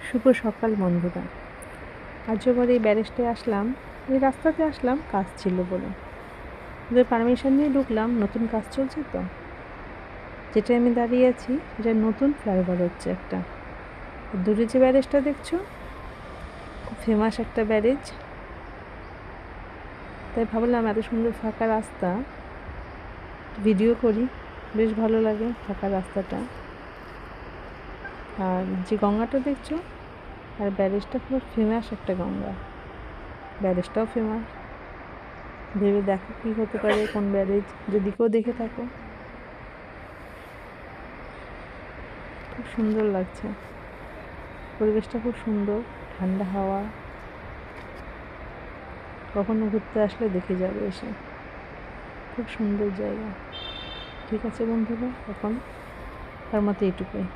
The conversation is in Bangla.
শুভ সকাল বন্ধুরা। আজ আবার এই ব্যারেজটায় আসলাম, এই রাস্তাতে আসলাম কাজ ছিল বলে। ওদের পারমিশন নিয়ে ঢুকলাম, নতুন কাজ চলছে তো। যেটা আমি দাঁড়িয়ে আছি এটা নতুন ফ্লাইওভার হচ্ছে একটা। দূরে যে ব্যারেজটা দেখছো খুব ফেমাস একটা ব্যারেজ, তাই ভাবলাম এত সুন্দর ফাঁকা রাস্তা ভিডিও করি, বেশ ভালো লাগে ফাঁকা রাস্তাটা। আর যে গঙ্গাটা দেখছো আর ব্যারেজটা খুব ফেমাস একটা গঙ্গা, ব্যারেজটাও ফেমাস। ভেবে দেখো কী হতে পারে, কোন ব্যারেজ, যদি কেউ দেখে থাকো। খুব সুন্দর লাগছে, পরিবেশটা খুব সুন্দর, ঠান্ডা হাওয়া। কখনো ঘুরতে আসলে দেখে যাবে এসে, খুব সুন্দর জায়গা। ঠিক আছে বন্ধুরা, এখন তার মতো এইটুকুই।